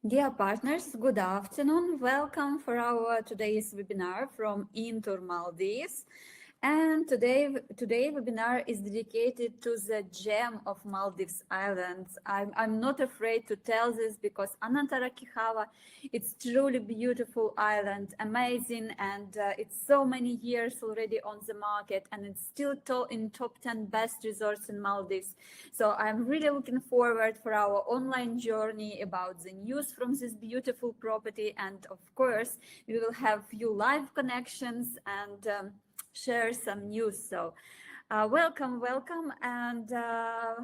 Dear partners, good afternoon. Welcome for our today's webinar from Intour Maldives. And today webinar is dedicated to the gem of Maldives Islands. I'm not afraid to tell this because Anantara Kihavah, it's truly beautiful island, amazing, and it's so many years already on the market, and it's still in top 10 best resorts in Maldives. So I'm really looking forward for our online journey about the news from this beautiful property, and of course we will have few live connections and share some news. So welcome, and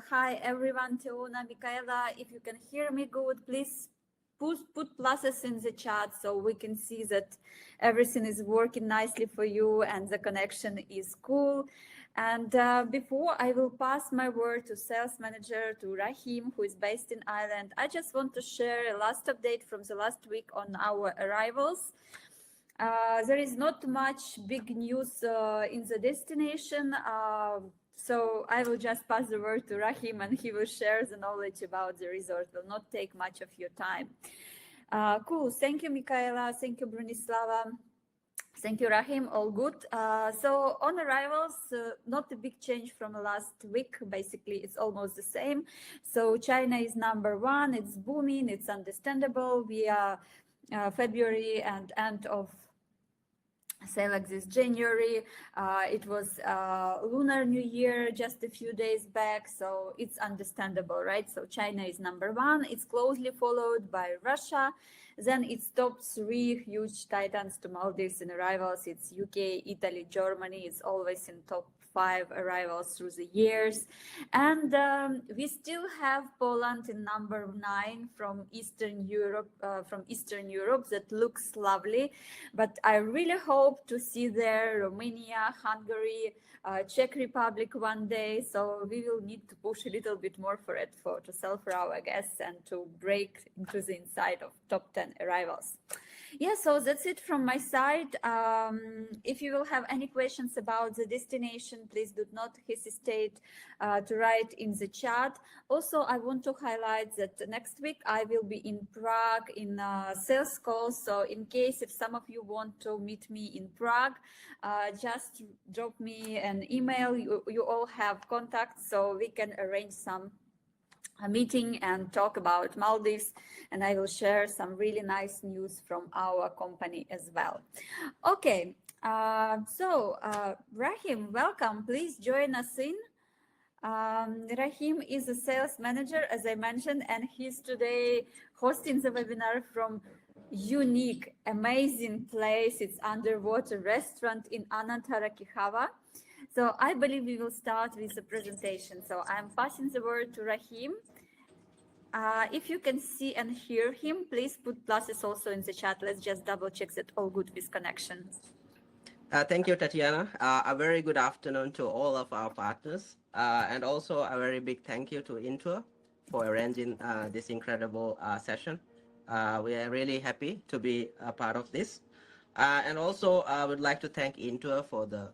hi everyone. Teona, Michaela, if you can hear me good, please put pluses in the chat so we can see that everything is working nicely for you and the connection is cool. And before I will pass my word to sales manager, to Rahim, who is based in Ireland, I just want to share a last update from the last week on our arrivals. There is not much big news in the destination, so I will just pass the word to Rahim and he will share the knowledge about the resort. Will not take much of your time. Cool. Thank you, Michaela. Thank you, Brunislava. Thank you, Rahim. All good. So on arrivals, not a big change from last week. Basically, it's almost the same. So China is number one. It's booming. It's understandable. We are February and end of say like this January. It was Lunar New Year just a few days back, so it's understandable, right? So China is number one. It's closely followed by Russia. Then it's top three huge titans to Maldives in arrivals. It's UK, Italy, Germany. It's always in top 5 arrivals through the years. And we still have Poland in number 9 from Eastern Europe, that looks lovely. But I really hope to see there Romania, Hungary, Czech Republic one day. So we will need to push a little bit more for it to sell for our guests and to break into the inside of top 10 arrivals. Yeah, so that's it from my side. If you will have any questions about the destination, please do not hesitate to write in the chat. Also, I want to highlight that next week I will be in Prague in sales calls. So in case if some of you want to meet me in Prague, just drop me an email. You all have contacts, so we can arrange a meeting and talk about Maldives, and I will share some really nice news from our company as well. Okay, so Rahim, welcome. Please join us in. Rahim is a sales manager, as I mentioned, and he's today hosting the webinar from unique, amazing place. It's underwater restaurant in Anantara Kihavah. So I believe we will start with the presentation. So I'm passing the word to Rahim. If you can see and hear him, please put pluses also in the chat. Let's just double check that all good with connection. Thank you, Tatiana. A very good afternoon to all of our partners. And also a very big thank you to Intour for arranging this incredible session. We are really happy to be a part of this. And also I would like to thank Intour for the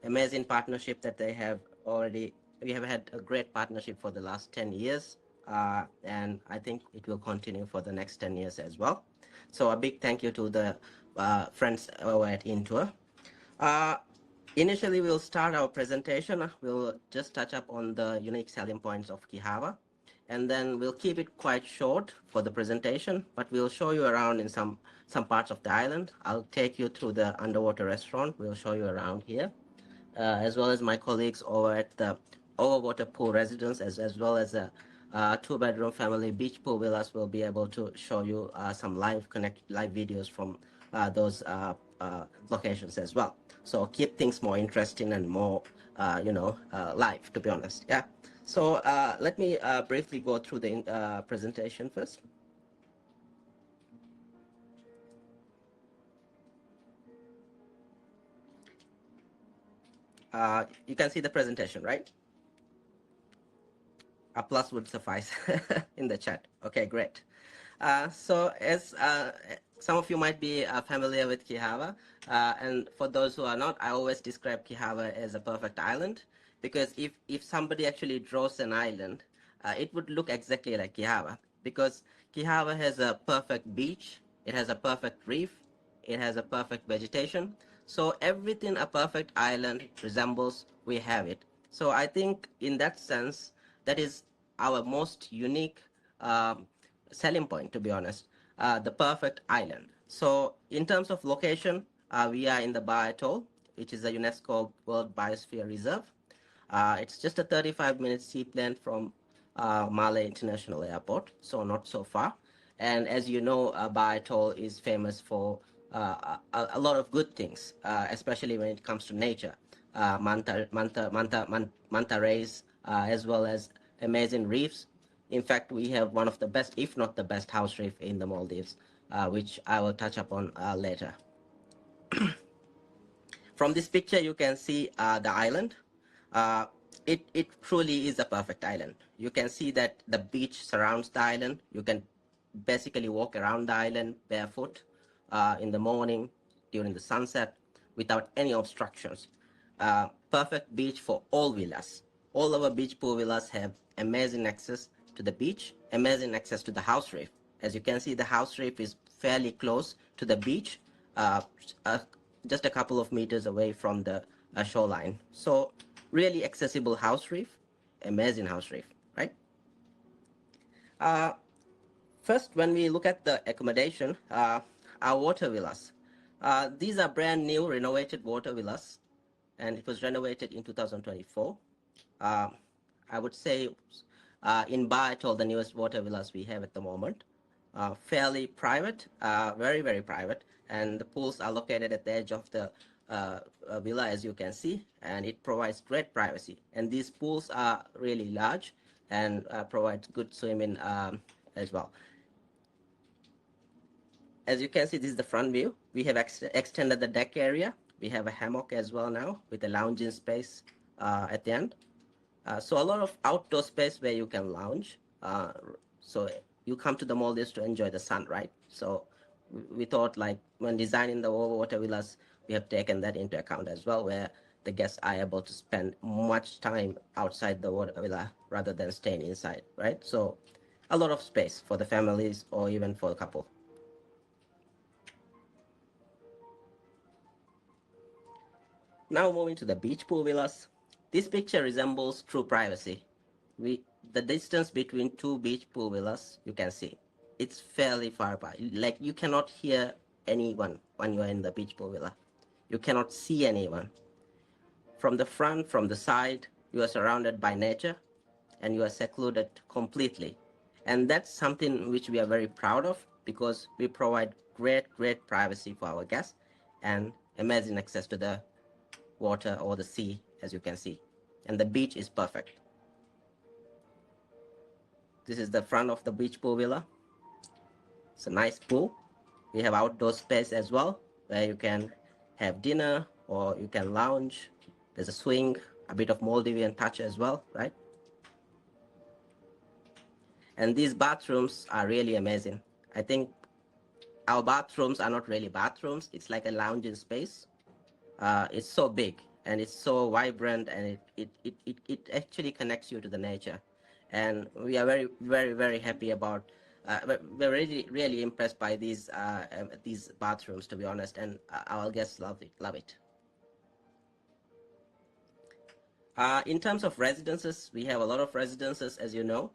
amazing partnership that they have already. We have had a great partnership for the last 10 years. And I think it will continue for the next 10 years as well. So a big thank you to the friends over at Intour. Initially, we'll start our presentation. We'll just touch up on the unique selling points of Kihava, and then we'll keep it quite short for the presentation, but we'll show you around in some parts of the island. I'll take you through the underwater restaurant. We'll show you around here, as well as my colleagues over at the Overwater Pool Residence, as well as a 2-bedroom family beach pool villas will be able to show you some live videos from those locations as well. So keep things more interesting and more, live, to be honest. Yeah. So let me briefly go through the presentation first. You can see the presentation, right? A plus would suffice in the chat. Okay, great. So as some of you might be familiar with Kihava, and for those who are not, I always describe Kihava as a perfect island, because if somebody actually draws an island, it would look exactly like Kihava, because Kihava has a perfect beach, it has a perfect reef, it has a perfect vegetation. So everything a perfect island resembles, we have it. So I think in that sense, that is our most unique selling point, to be honest, the perfect island. So in terms of location, we are in the Baa Atoll, which is a UNESCO World Biosphere Reserve. It's just a 35-minute seaplane from Malé International Airport, so not so far. And as you know, Baa Atoll is famous for a lot of good things, especially when it comes to nature. Manta rays, as well as amazing reefs. In fact, we have one of the best, if not the best, house reef in the Maldives, which I will touch upon later. From this picture, you can see the island. Uh, it truly is a perfect island. You can see that the beach surrounds the island. You can basically walk around the island barefoot in the morning, during the sunset, without any obstructions. Perfect beach for all villas. All our beach pool villas have amazing access to the beach, amazing access to the house reef. As you can see, the house reef is fairly close to the beach, uh, uh, just a couple of meters away from the shoreline. So really accessible house reef, amazing house reef, right? Uh, First, when we look at the accommodation, our water villas, these are brand new renovated water villas, and it was renovated in 2024. Uh, I would say in Baa Atoll, the newest water villas we have at the moment, fairly private, very, very private. And the pools are located at the edge of the villa, as you can see, and it provides great privacy. And these pools are really large and provide good swimming as well. As you can see, this is the front view. We have extended the deck area. We have a hammock as well now with a lounging space at the end. So a lot of outdoor space where you can lounge. So you come to the Maldives to enjoy the sun, right? So we thought, like, when designing the Overwater Villas, we have taken that into account as well, where the guests are able to spend much time outside the water villa rather than staying inside, right? So a lot of space for the families or even for a couple. Now moving to the beach pool villas. This picture resembles true privacy. The distance between two beach pool villas, you can see, it's fairly far apart. Like, you cannot hear anyone when you are in the beach pool villa. You cannot see anyone. From the front, from the side, you are surrounded by nature and you are secluded completely. And that's something which we are very proud of, because we provide great privacy for our guests and amazing access to the water or the sea, as you can see. And the beach is perfect. This is the front of the beach pool villa. It's a nice pool. We have outdoor space as well, where you can have dinner or you can lounge. There's a swing, a bit of Maldivian touch as well, right? And these bathrooms are really amazing. I think our bathrooms are not really bathrooms. It's like a lounging space. It's so big and it's so vibrant, and it actually connects you to the nature. And we are very happy about, we're really impressed by these bathrooms, to be honest, and our guests love it. In terms of residences, we have a lot of residences, as you know,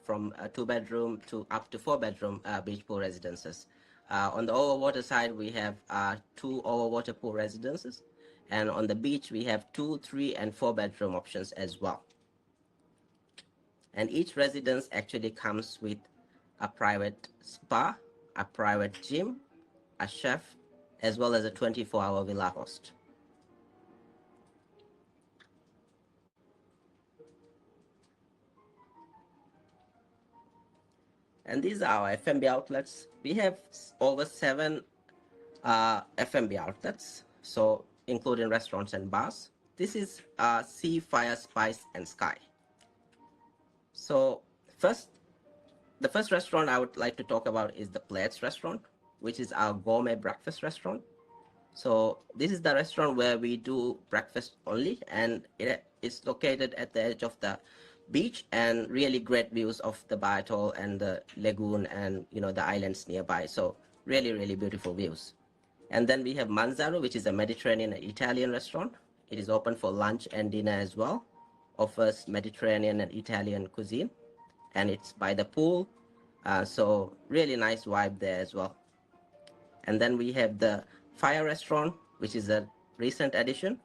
from a 2-bedroom to up to 4-bedroom beach pool residences. On the overwater side, we have 2 overwater pool residences, and on the beach, we have 2, 3, and 4-bedroom options as well. And each residence actually comes with a private spa, a private gym, a chef, as well as a 24-hour villa host. And these are our F&B outlets. We have over 7 F&B outlets, so including restaurants and bars. This is Sea, Fire, Spice, and Sky. So the first restaurant I would like to talk about is the Plates restaurant, which is our gourmet breakfast restaurant. So this is the restaurant where we do breakfast only, and it's located at the edge of the beach and really great views of the Baa Atoll and the lagoon and the islands nearby. So really beautiful views. And then we have Manzaro, which is a Mediterranean and Italian restaurant. It is open for lunch and dinner as well. Offers Mediterranean and Italian cuisine, and it's by the pool. So really nice vibe there as well. And then we have the Fire Restaurant, which is a recent addition,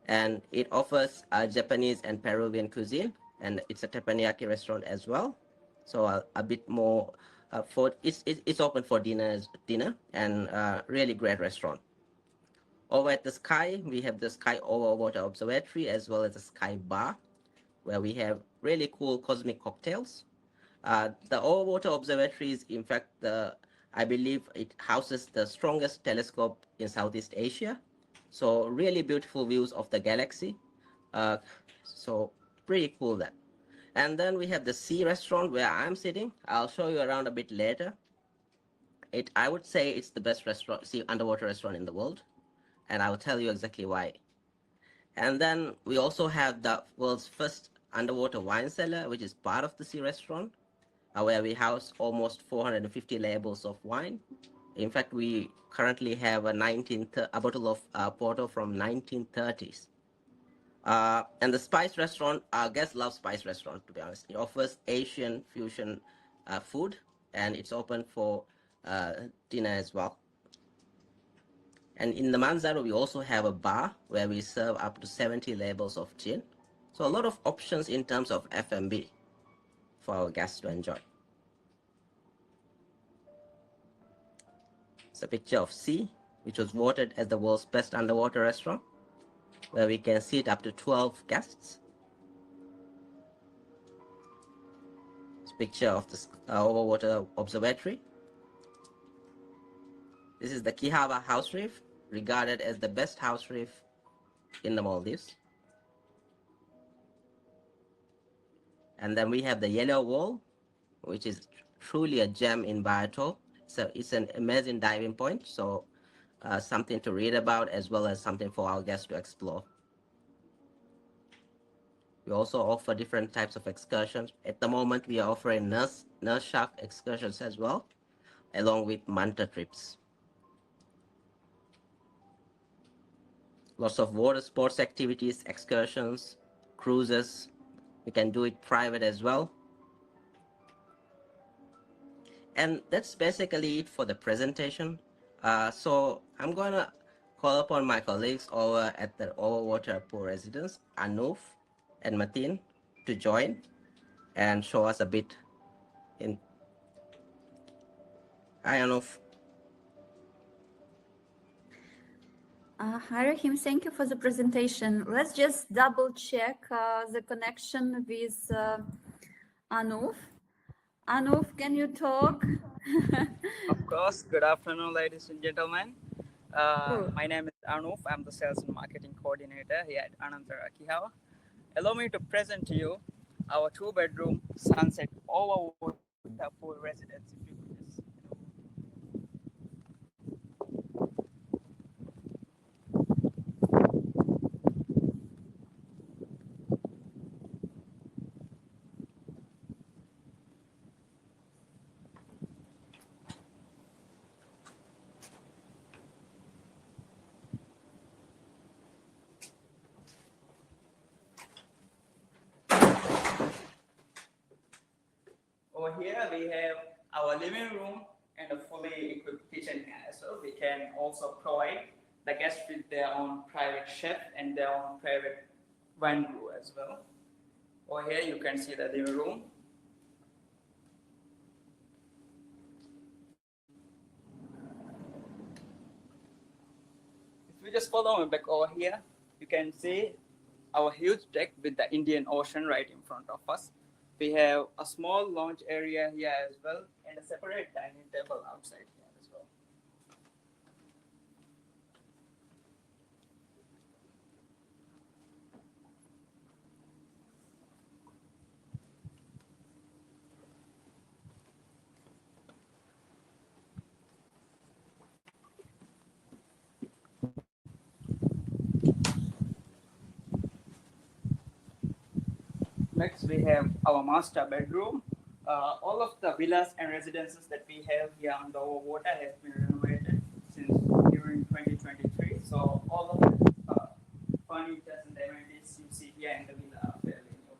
and it offers Japanese and Peruvian cuisine, and it's a teppanyaki restaurant as well. So a bit more for it's open for dinner and really great restaurant. Over at the Sky, we have the Sky Overwater Observatory as well as the Sky Bar, where we have really cool cosmic cocktails. The Overwater Observatory is, in fact, I believe it houses the strongest telescope in Southeast Asia. So really beautiful views of the galaxy. So pretty cool that. And then we have the Sea Restaurant where I'm sitting. I'll show you around a bit later. I would say it's the best sea underwater restaurant in the world, and I will tell you exactly why. And then we also have the world's first underwater wine cellar, which is part of the Sea Restaurant, where we house almost 450 labels of wine. In fact, we currently have a bottle of Porto from 1930s. And the Spice Restaurant, our guests love Spice Restaurant, to be honest. It offers Asian fusion food, and it's open for dinner as well. And in the Manzaro, we also have a bar where we serve up to 70 labels of gin. So a lot of options in terms of F&B for our guests to enjoy. It's a picture of Sea, which was voted as the world's best underwater restaurant, where we can seat up to 12 guests. It's a picture of the Overwater Observatory. This is the Kihava house reef, regarded as the best house reef in the Maldives. And then we have the Yellow Wall, which is truly a gem in Baa Atoll. So it's an amazing diving point, so something to read about as well as something for our guests to explore. We also offer different types of excursions. At the moment, we are offering nurse shark excursions as well, along with manta trips. Lots of water sports activities, excursions, cruises. You can do it private as well. And that's basically it for the presentation. So I'm gonna call upon my colleagues over at the Overwater Pool Residence, Anup and Mateen, to join and show us a bit in. Hi, Anup. Hi, Rahim. Thank you for the presentation. Let's just double check the connection with Anup. Anup, can you talk? Of course. Good afternoon, ladies and gentlemen. Cool. My name is Anup. I'm the sales and marketing coordinator here at Anantara Kihavah. Allow me to present to you our two-bedroom sunset overwater pool residence. If you could just, Over here we have our living room and a fully equipped kitchen here. So we can also provide the guests with their own private chef and their own private wine brew as well. Over here you can see the living room. If you just follow me back over here, you can see our huge deck with the Indian Ocean right in front of us. We have a small lounge area here as well and a separate dining table outside here as well. Next, we have our master bedroom. All of the villas and residences that we have here on the Overwater has been renovated since during 2023. So all of the furniture and amenities you see here in the villa are fairly new.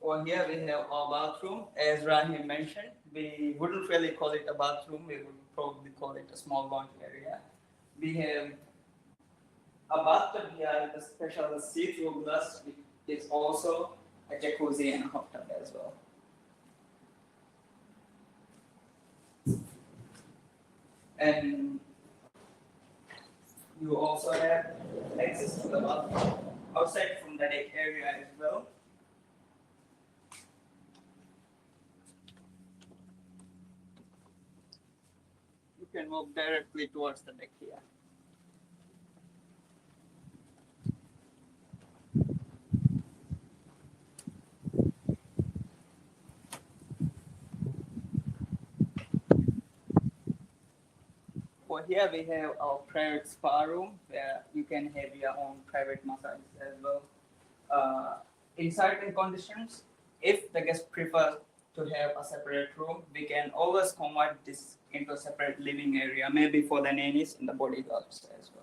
Over here we have our bathroom. As Rahim mentioned, we wouldn't really call it a bathroom. We would probably call it a small laundry area. We have a bathtub here with a special see-through glass, which is also a jacuzzi and a hot tub as well. And you also have access to the bathroom outside from the deck area as well. You can walk directly towards the deck here. Over here we have our private spa room where you can have your own private massage as well. In certain conditions, if the guest prefers to have a separate room, we can always convert this into a separate living area, maybe for the nannies and the bodyguards as well.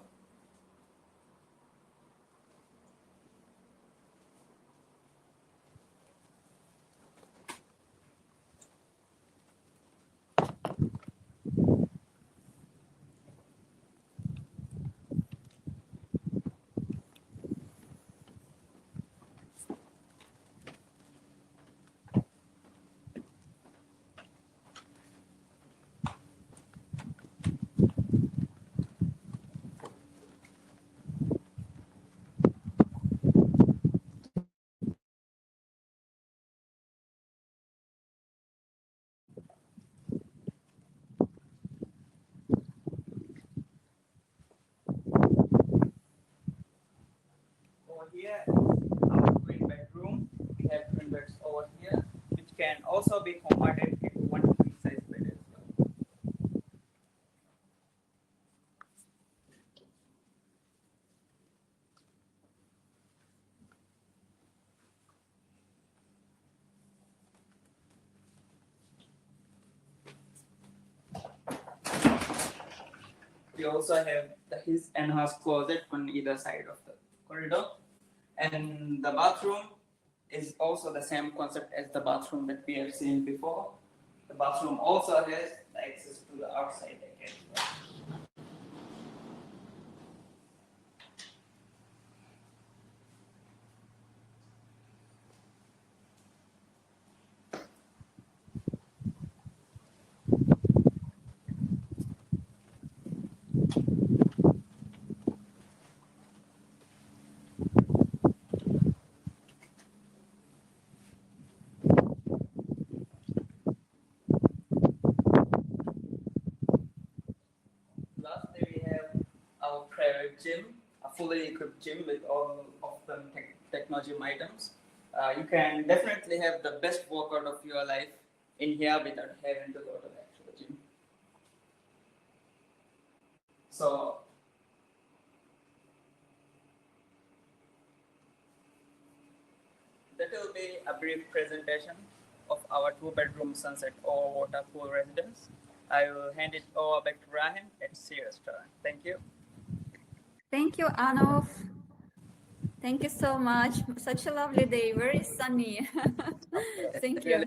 Over here, our twin bedroom. We have twin beds over here, which can also be converted into one king size bed as well. We also have his enhanced closet on either side of the corridor. And the bathroom is also the same concept as the bathroom that we have seen before. The bathroom also has access to the outside deck as well. Lastly, we have our private gym, a fully equipped gym with all of the technology items. You can definitely have the best workout of your life in here without having to go to the actual gym. So, that will be a brief presentation of our two-bedroom sunset overwater pool residence. I will hand it over back to Rahim at Sea Restaurant. Thank you. Thank you, Anov. Thank you so much. Such a lovely day, very sunny. Thank you.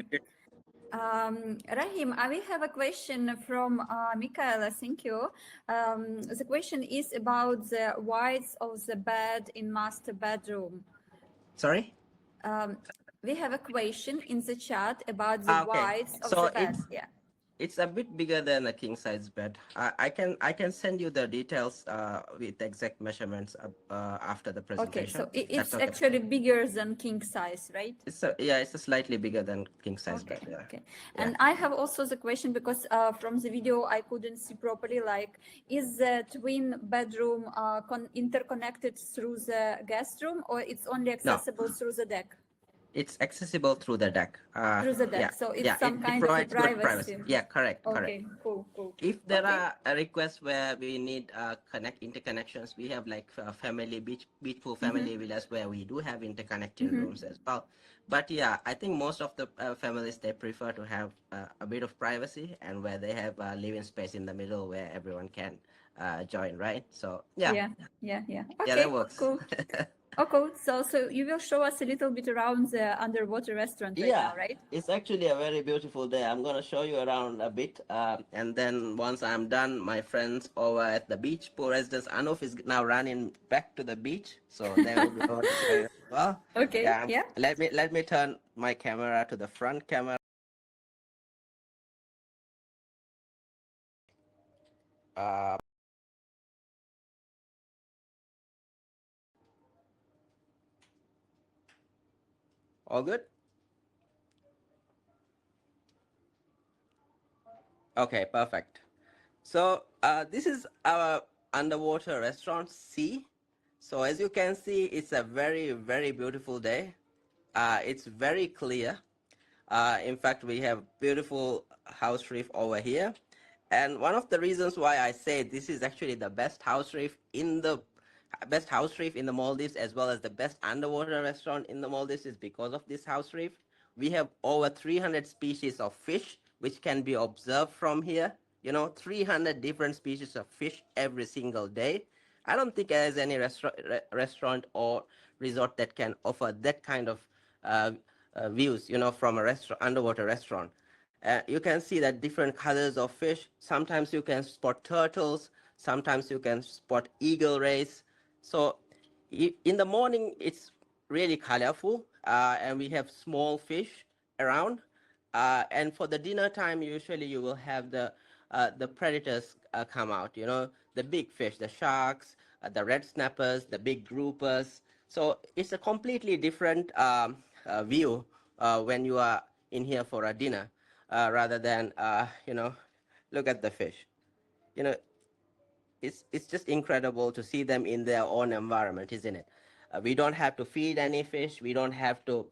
Rahim, we have a question from Michaela. Thank you. The question is about the width of the bed in master bedroom. Sorry? We have a question in the chat about the width of the bed. It's a bit bigger than a king size bed. I can send you the details with exact measurements after the Okay, presentation. so That's it's okay. actually bigger than king size, right? It's a slightly bigger than king size Okay, bed. Yeah. okay. Yeah. And I have also the question because from the video I couldn't see properly. Like, is the twin bedroom interconnected through the guest room, or it's only No, accessible through the deck? it's accessible through the deck. Through the Yeah, deck, so yeah. it's It, some it kind of a provides good privacy. privacy. Yeah, correct, correct. Okay, cool, cool. If there Okay. are requests where we need interconnections, we have like family beach pool family villas where we do have interconnecting rooms as well. But yeah, I think most of the families, they prefer to have a bit of privacy, and where they have a living space in the middle where everyone can join, right? So yeah, Yeah, yeah, yeah. yeah, that Okay, works. cool. Oh, cool. So you will show us a little bit around the underwater restaurant right Yeah, now, right? it's actually a very beautiful day. I'm gonna show you around a bit, and then once I'm done, my friends over at the beach pool residence, Anuf is now running back to the beach, so they will be able to show you as well. Okay, Yeah, yeah. let me turn my camera to the front camera. Uh, all good? Okay, perfect. So this is our underwater restaurant C. So as you can see, it's a very, very beautiful day. It's very clear. In fact, we have beautiful house reef over here. And one of the reasons why I say this is actually the best house reef in the Maldives, as well as the best underwater restaurant in the Maldives, is because of this house reef. We have over 300 species of fish which can be observed from here. 300 different species of fish every single day. I don't think there's any restaurant or resort that can offer that kind of uh, views, from a underwater restaurant. You can see that different colors of fish. Sometimes you can spot turtles. Sometimes you can spot eagle rays. So in the morning, it's really colorful, and we have small fish around. And for the dinner time, usually you will have the predators come out. The big fish, the sharks, the red snappers, the big groupers. So it's a completely different view when you are in here for a dinner, rather than look at the fish. You know, it's just incredible to see them in their own environment, isn't it? We don't have to feed any fish. We don't have to,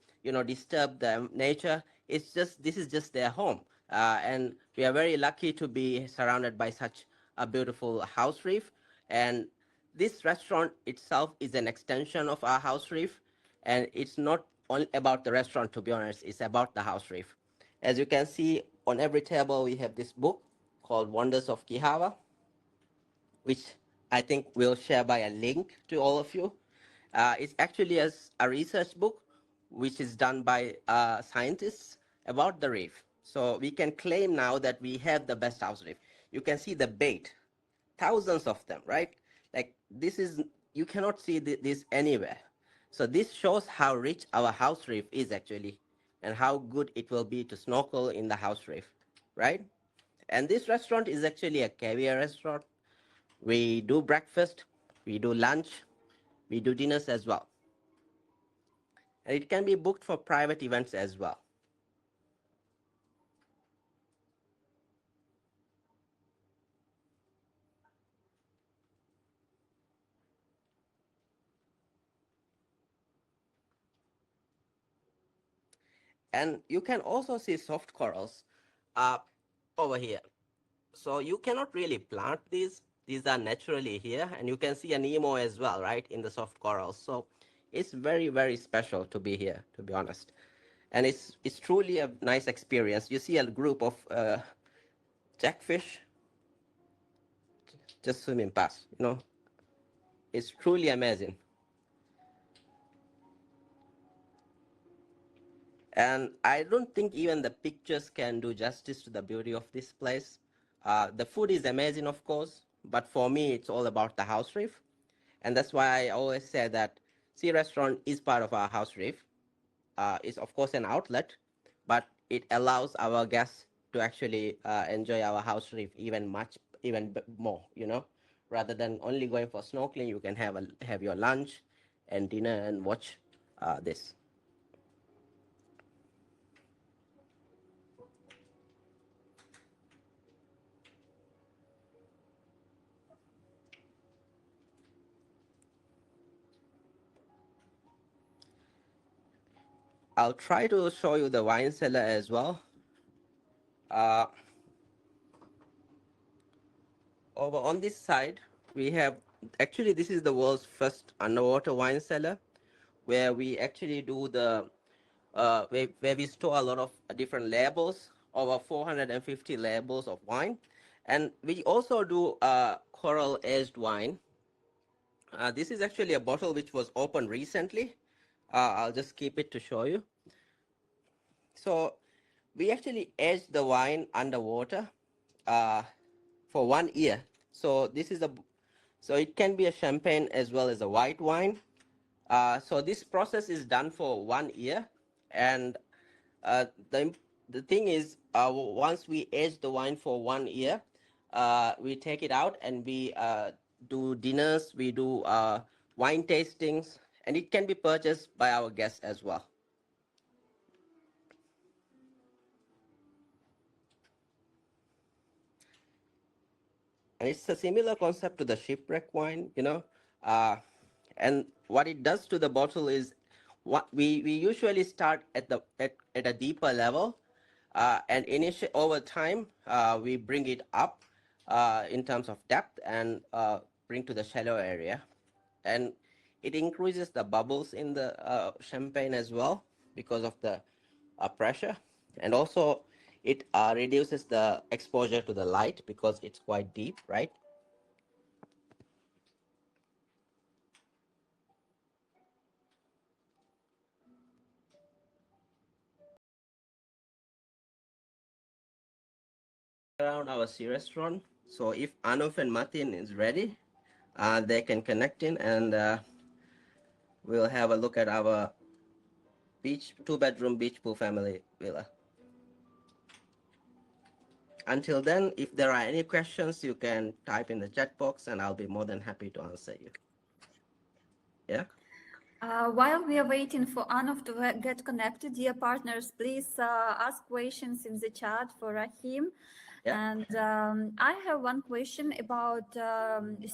disturb the nature. This is just their home, and we are very lucky to be surrounded by such a beautiful house reef. And this restaurant itself is an extension of our house reef, and it's not only about the restaurant. To be honest, it's about the house reef. As you can see on every table, we have this book called Wonders of Kihava, which I think we'll share by a link to all of you. It's actually a research book which is done by scientists about the reef. So we can claim now that we have the best house reef. You can see the bait, thousands of them, right? Like you cannot see this anywhere. So this shows how rich our house reef is actually, and how good it will be to snorkel in the house reef, right? And this restaurant is actually a caviar restaurant. We do breakfast, we do lunch, we do dinners as well. And it can be booked for private events as well. And you can also see soft corals uh, over here. So you cannot really plant these. These are naturally here. And you can see an Nemo as well, right, in the soft corals. So it's very, very special to be here, to be honest. And it's truly a nice experience. You see a group of jackfish just swimming past. It's truly amazing. And I don't think even the pictures can do justice to the beauty of this place. The food is amazing, of course, but for me, it's all about the house reef. And that's why I always say that Sea Restaurant is part of our house reef. It's, of course, an outlet, but it allows our guests to actually enjoy our house reef even more, you know, rather than only going for snorkeling. You can have your lunch and dinner and watch this. I'll try to show you the wine cellar as well. uh, Over on this side, we have, actually, this is the world's first underwater wine cellar, where we actually do where we store a lot of different labels, over 450 labels of wine. And we also do coral aged wine. This is actually a bottle which was opened recently. I'll just keep it to show you. So we actually age the wine underwater uh, for 1 year. So this is so it can be a champagne as well as a white wine. So this process is done for 1 year, and uh, the the thing is, once we age the wine for 1 year, we take it out and we do dinners, we do wine tastings, and it can be purchased by our guests as well. And it's a similar concept to the shipwreck wine, you know. Uh, and what it does to the bottle is, what we usually start at a deeper level, and initially over time we bring it up in terms of depth, and bring to the shallow area, and it increases the bubbles in the champagne as well because of the pressure, and also it reduces the exposure to the light because it's quite deep, right? Around our sea restaurant. So if Anuf and Martin is ready, they can connect in, and we'll have a look at our two-bedroom beach pool family villa. Until then, if there are any questions, you can type in the chat box and I'll be more than happy to answer you. Yeah? While we are waiting for Anov to get connected, dear partners, please ask questions in the chat for Rahim. Yeah. And I have one question about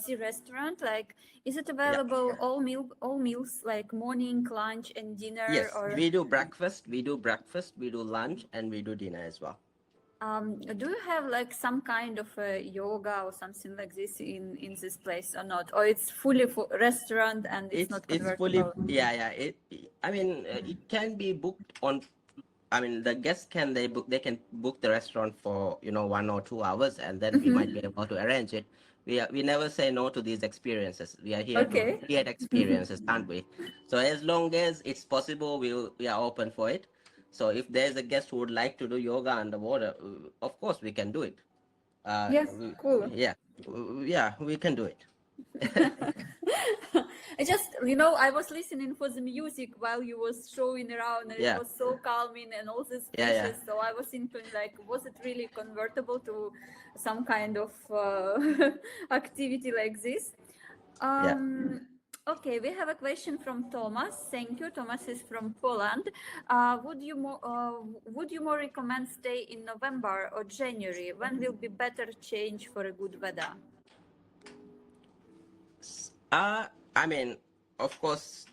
sea restaurant. Like, is it available all meals like morning, lunch, and dinner? Yes, Or we do breakfast, we do lunch, and we do dinner as well. do you have like some kind of yoga or something like this in this place or not? Or it's fully for restaurant and it's not It's fully, convertible? yeah. I mean, it can be booked on. I mean, the guests they can book the restaurant for 1 or 2 hours, and then we might be able to arrange it. We never say no to these experiences. We are here to Okay. create experiences, aren't we? So as long as it's possible, we are open for it. So if there's a guest who would like to do yoga underwater, of course we can do it. Yes, cool. Yeah, yeah, we can do it. I just, I was listening for the music while you was showing around, and it Yeah, was so calming and all these yeah. fishes. So I was thinking, like, was it really convertible to some kind of activity like this? Yeah. Okay, we have a question from Thomas. Thank you. Thomas is from Poland. Would you more recommend stay in November or January? When will be better change for a good weather? I mean, of course,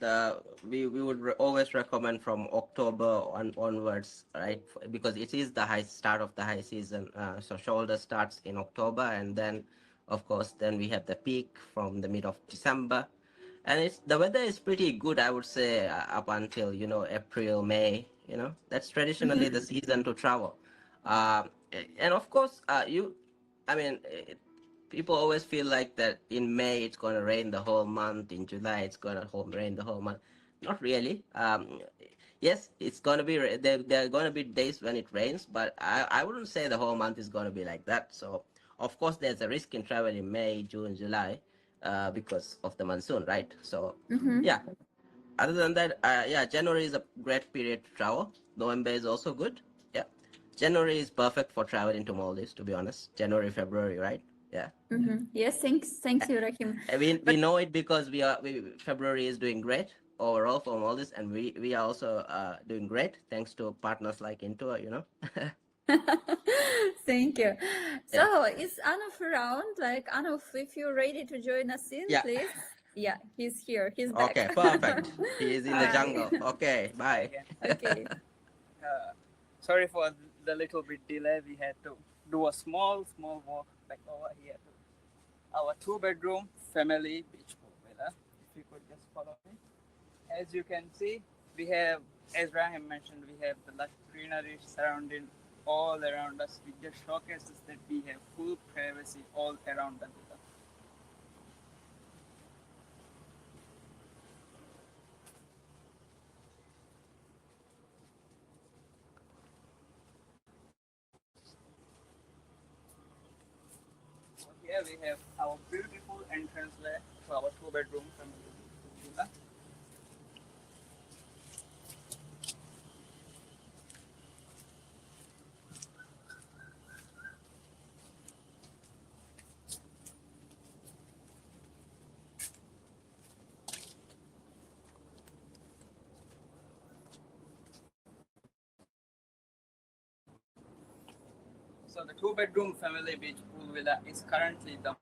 we would always recommend from October onwards, right? Because it is the high start of the high season. So shoulder starts in October, and then, of course, then we have the peak from the mid of December, and the weather is pretty good, I would say, up until April, May. That's traditionally the season to travel, uh, and of course, I mean, people always feel like that in May it's going to rain the whole month, in July it's going to rain the whole month. Not really. Yes, it's going to be, there are going to be days when it rains, but I wouldn't say the whole month is going to be like that. So, of course, there's a risk in travel in May, June, July, because of the monsoon, right? So, yeah. Other than that, yeah, January is a great period to travel. November is also good. Yeah. January is perfect for traveling to Maldives, to be honest. January, February, right? Yeah. Yes, thanks you, Rahim. We know it because February is doing great overall for Maldives, and we are also doing great thanks to partners like Intour, you know. Thank you. Yeah. So is Anuf around? Like Anuf, if you're ready to join us in, Yeah. please. Yeah, he's here. He's back. Okay, perfect. He is in the Hi. jungle. Okay, bye. Again. Okay. Sorry for the little bit delay. We had to do a small walk back over here to our two-bedroom family beach pool villa. If you could just follow me. As you can see, we have, as Rahim mentioned, we have the lush greenery surrounding all around us. It just showcases that we have full privacy all around the villa. So here we have our beautiful entranceway to our two-bedroom family villa. So the two-bedroom family beach pool villa is currently the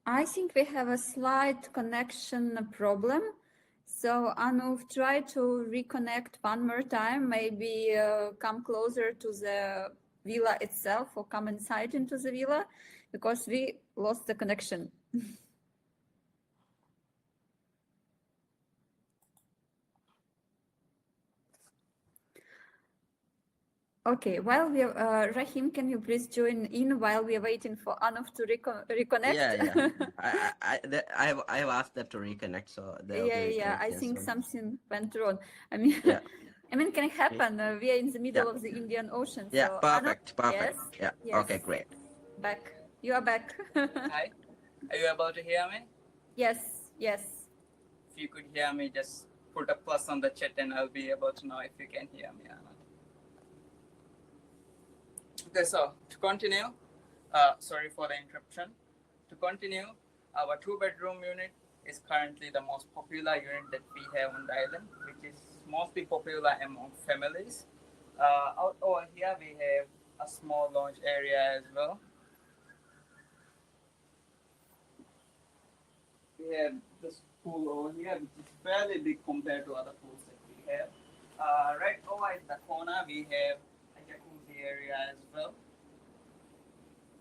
I think we have a slight connection problem. So Anuv, try to reconnect one more time. Maybe come closer to the villa itself or come inside into the villa because we lost the connection. Okay, while we Rahim, can you please join in while we are waiting for Anuv to reconnect? Yeah. I have asked them to reconnect, so they'll Yeah, be yeah. I reconnecting think soon. something went wrong. I mean, Yeah. I mean, can happen. We are in the middle Yeah. of the Indian Ocean. Yeah. So Anuv, Perfect. yes, Perfect. Yeah. yes, Okay. Great. back. You are back. Hi. Are you able to hear me? Yes, yes. If you could hear me, just put a plus on the chat and I'll be able to know if you can hear me or not. Okay, so to continue, sorry for the interruption. To continue, our two-bedroom unit is currently the most popular unit that we have on the island, which is mostly popular among families. Out over here, we have a small lounge area as well. We have this pool over here, which is fairly big compared to other pools that we have. Right over in the corner, we have a jacuzzi area as well.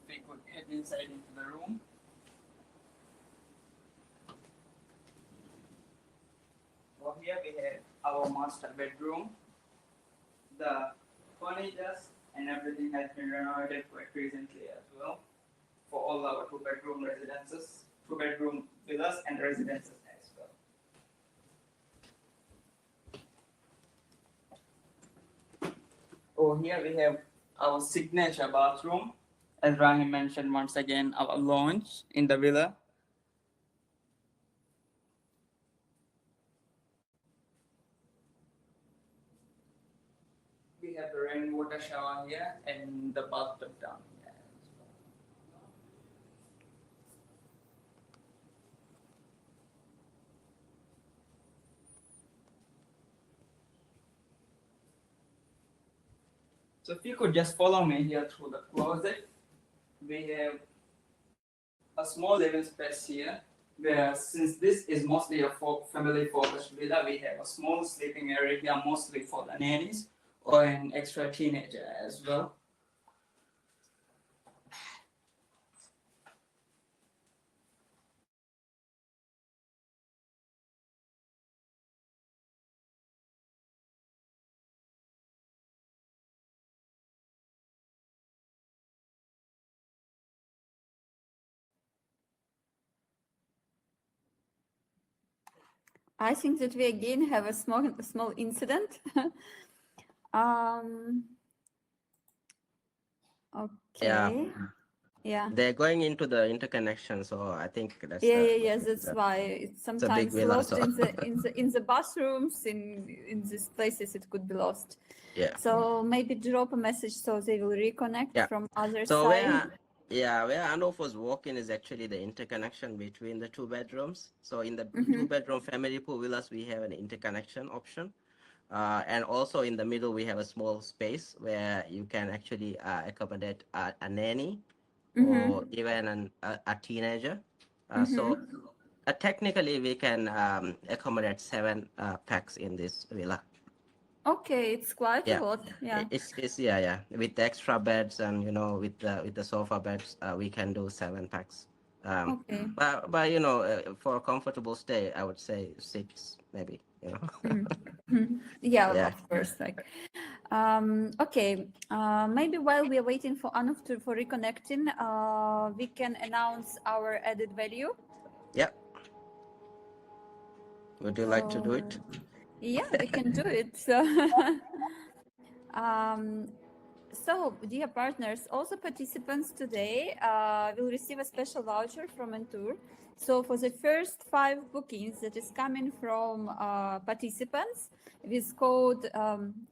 We could head inside into the room. Over here, we have our master bedroom. The furniture and everything has been renovated quite recently as well for all our two-bedroom residences, two-bedroom villas and residences as well. Over here we have our signature bathroom. As Rahim mentioned once again, our lounge in the villa. We have the rainwater shower here and the bathtub down here as well. So if you could just follow me here through the closet, we have a small living space here, where since this is mostly a family-focused villa, we have a small sleeping area here, mostly for the nannies or an extra teenager as well. I think that we again have a small incident. um, Yeah. okay. Yeah. They're going into the interconnection, so I think that's Yeah, the, yeah, yes, that's why it's it's a big sometimes villa. lost So in the bathrooms in these places it could be lost. yeah, So maybe drop a message so they will reconnect yeah. from other So side. where Anof was walking is actually the interconnection between the two bedrooms. So in the Mm-hmm. two-bedroom family pool villas, we have an interconnection option. And also in the middle, we have a small space where you can actually accommodate a nanny or Mm-hmm. even a teenager. So Mm-hmm. technically, we can accommodate 7 packs in this villa. Okay, it's quite a Yeah, lot. Yeah. it's yeah with the extra beds and with the sofa beds, we can do 7 packs. Okay. But for a comfortable stay, I would say 6 maybe. Yeah, Yeah. of course. Like, okay. Maybe while we are waiting for Anup for reconnecting, we can announce our added value. Yeah. Would you like to do So, it? yeah, we can do it. So, um, dear partners, also participants today will receive a special voucher from Entour. So, for the first 5 bookings that is coming from participants with code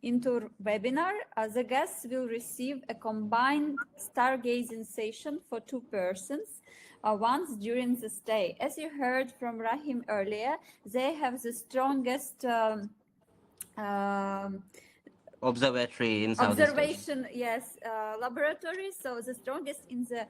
Intour webinar, the guests will receive a combined stargazing session for 2 persons once during the stay. As you heard from Rahim earlier, they have the strongest um, Observatory in Southeast Asia. observation, yes, laboratory. So the strongest in the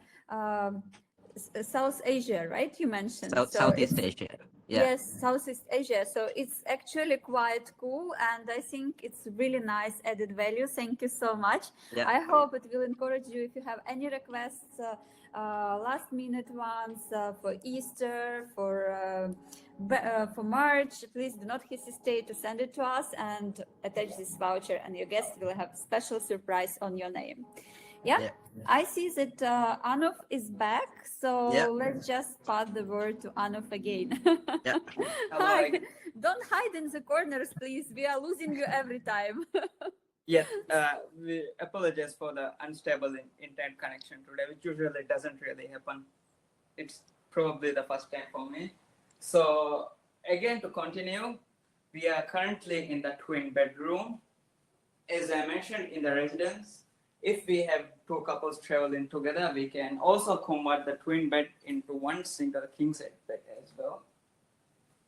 South Asia, right? You mentioned. So Southeast it's Asia. Yeah. yes, Southeast Asia. So it's actually quite cool, and I think it's really nice added value. Thank you so much. Yeah. I hope it will encourage you if you have any requests, last minute ones for Easter, for March. Please do not hesitate to send it to us and attach this voucher, and your guest will have special surprise on your name. Yeah. Yeah. I see that Anup is back, so Yeah. let's just pass the word to Anup again. Yeah. Hello Hi, again. don't hide in the corners, please. We are losing you every time. Yes, we apologize for the unstable internet connection today, which usually doesn't really happen. It's probably the first time for me. So again, to continue, we are currently in the twin bedroom. As I mentioned in the residence, if we have 2 couples traveling together, we can also convert the twin bed into one single king size bed as well.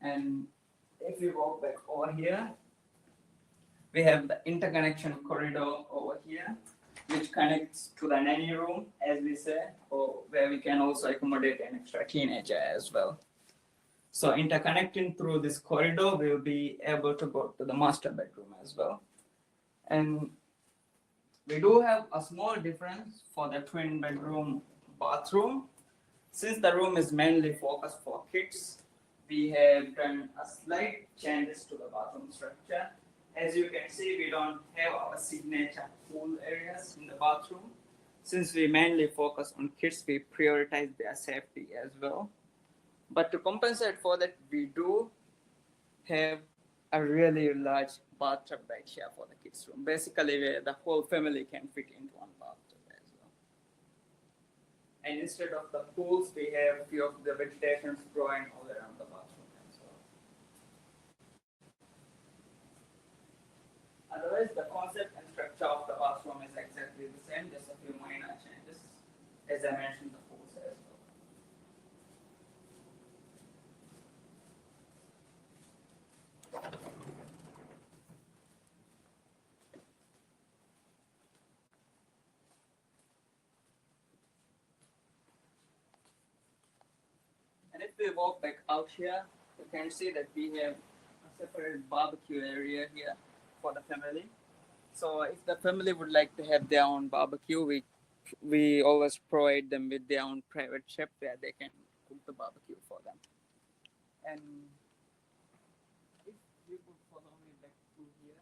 And if we walk back over here, we have the interconnection corridor over here, which connects to the nanny room, as we said, or where we can also accommodate an extra teenager as well. So interconnecting through this corridor, we'll be able to go to the master bedroom as well. And we do have a small difference for the twin bedroom bathroom. Since the room is mainly focused for kids, we have done a slight changes to the bathroom structure. As you can see, we don't have our signature pool areas in the bathroom. Since we mainly focus on kids, we prioritize their safety as well. But to compensate for that, we do have a really large bathtub right here for the kids' room. Basically, where the whole family can fit into one bathtub as well. And instead of the pools, we have a few of the vegetations growing all around the bathroom as well. Otherwise, the concept and structure of the bathroom is exactly the same, just a few minor changes, as I mentioned the pools as well. And if we walk back out here, you can see that we have a separate barbecue area here for the family. So if the family would like to have their own barbecue, we always provide them with their own private chef where they can cook the barbecue for them. And if you could follow me back to here,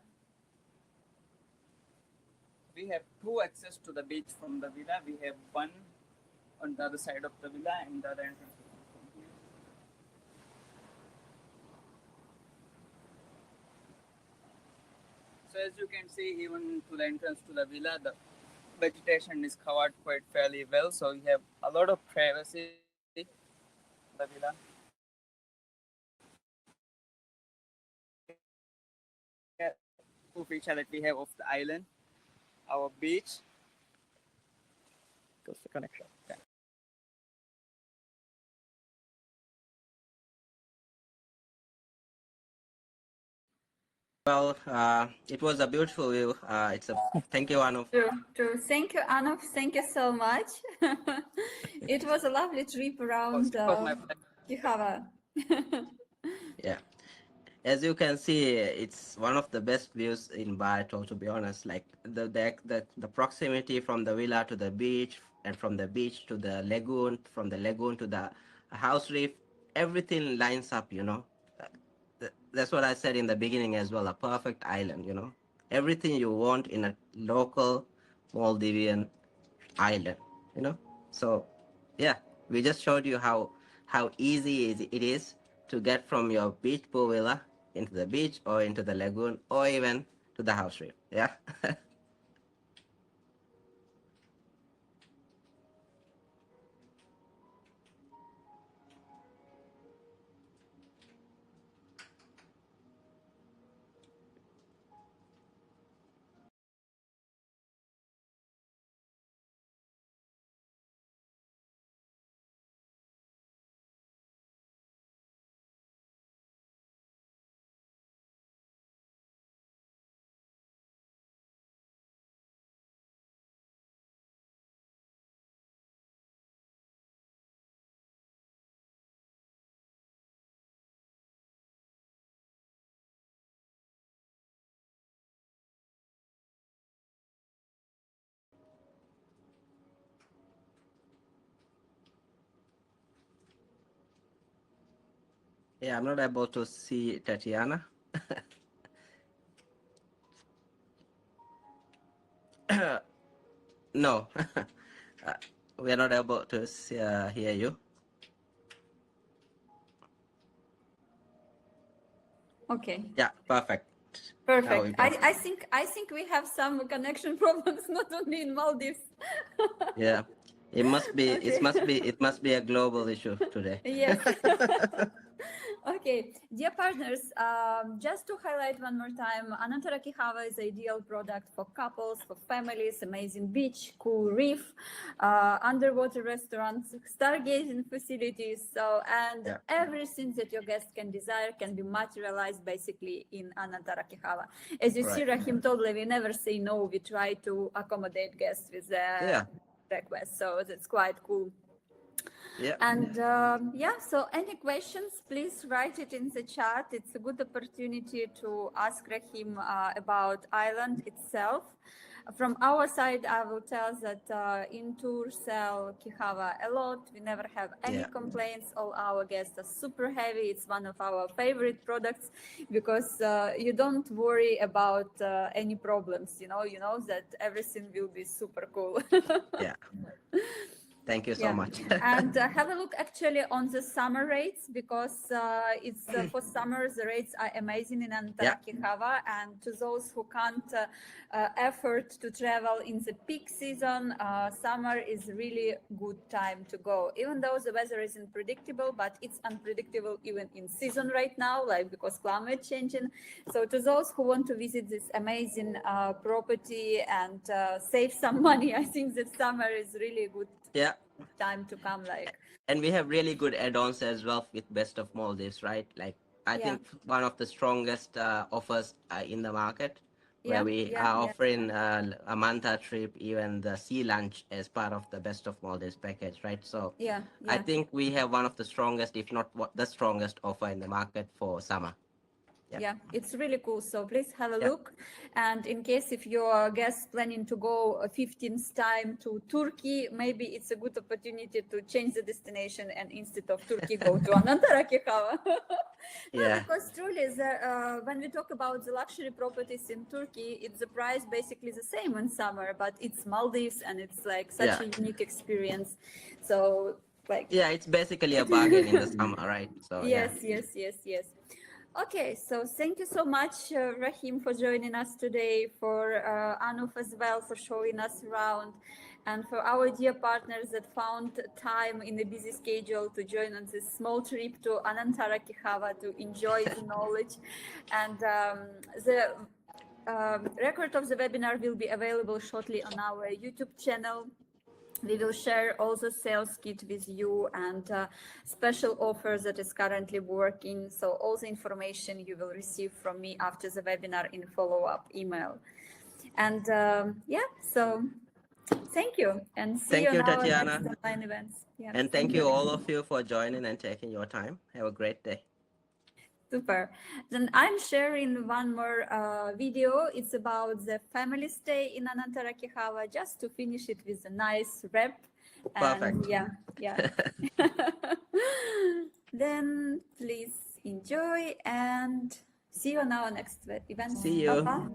we have 2 access to the beach from the villa. We have one on the other side of the villa and the other entrance from here. So as you can see, even to the entrance to the villa, vegetation is covered quite fairly well, so you have a lot of privacy in the villa. Two feature that we have of the island, our beach. Goes the connection. Yeah. Well, it was a beautiful view. It's a thank you, Anu. True, true. Thank you, Anna. Thank you so much. It was a lovely trip around It was my pleasure. Kihava. Yeah. As you can see, it's one of the best views in Baa Atoll, to be honest. Like the proximity from the villa to the beach, and from the beach to the lagoon, from the lagoon to the house reef, everything lines up, you know. That's what I said in the beginning as well, a perfect island, you know. Everything you want in a local Maldivian island, you know. So yeah, we just showed you how easy it is to get from your beach pool villa into the beach or into the lagoon or even to the house reef. Yeah. Yeah, I'm not able to see Tatiana. No. We are not able to see, hear you. Okay, Yeah, perfect. Now we perfect. go. I think we have some connection problems, not only in Maldives. Yeah. It must be Okay. it must be a global issue today. Yes. Okay, dear partners, just to highlight one more time, Anantara Kihavah is ideal product for couples, for families, amazing beach, cool reef, underwater restaurants, stargazing facilities, so and Yeah. everything that your guests can desire can be materialized basically in Anantara Kihavah. As you see, Right. Rahim told me, we never say no. We try to accommodate guests with their Yeah. requests, so that's quite cool. Yeah. And yeah, so any questions, please write it in the chat. It's a good opportunity to ask Rahim about island itself. From our side, I will tell that Intour sell Kihava a lot. We never have any Yeah. complaints. All our guests are super happy. It's one of our favorite products because you don't worry about any problems. You know that everything will be super cool. Yeah. Thank you so Yeah, much. and have a look actually on the summer rates because it's for summer the rates are amazing in Yeah. Anantara Kihavah, and to those who can't afford to travel in the peak season, summer is really good time to go. Even though the weather is unpredictable, but it's unpredictable even in season right now, like because climate changing. So to those who want to visit this amazing property and save some money, I think that summer is really good Yeah. time to come, like And we have really good add-ons as well with Best of Maldives, right? Like I yeah, think one of the strongest offers in the market, where yeah, we yeah, are yeah, offering a Manta trip, even the sea lunch as part of the Best of Maldives package, right? So yeah, I yeah. think we have one of the strongest, if not the strongest offer in the market for summer. Yeah. Yeah, it's really cool. So please have a Yeah. look. And in case if your guests planning to go a 15th time to Turkey, maybe it's a good opportunity to change the destination and instead of Turkey, go to Anantara Kihavah. No, Yeah. because truly, when we talk about the luxury properties in Turkey, it's the price basically the same in summer, but it's Maldives and it's like such Yeah. a unique experience. So like Yeah. It's basically a bargain in the summer, right? So yeah. yes, yes, yes, yes. Okay, so thank you so much, Rahim, for joining us today, for Anup as well for showing us around, and for our dear partners that found time in a busy schedule to join on this small trip to Anantara Kihavah to enjoy the knowledge. And the record of the webinar will be available shortly on our YouTube channel. We will share also sales kit with you and special offers that is currently working. So all the information you will receive from me after the webinar in follow-up email. And yeah, so thank you and see you Thank on you, our next Tatiana. online events. Yeah, And thank you all of you for joining and taking your time. Have a great day. Super. Then I'm sharing one more video. It's about the family stay in Anantara Kihavah, just to finish it with a nice wrap. And Perfect. yeah. Then please enjoy and see you on our next event. See you. Bye-bye.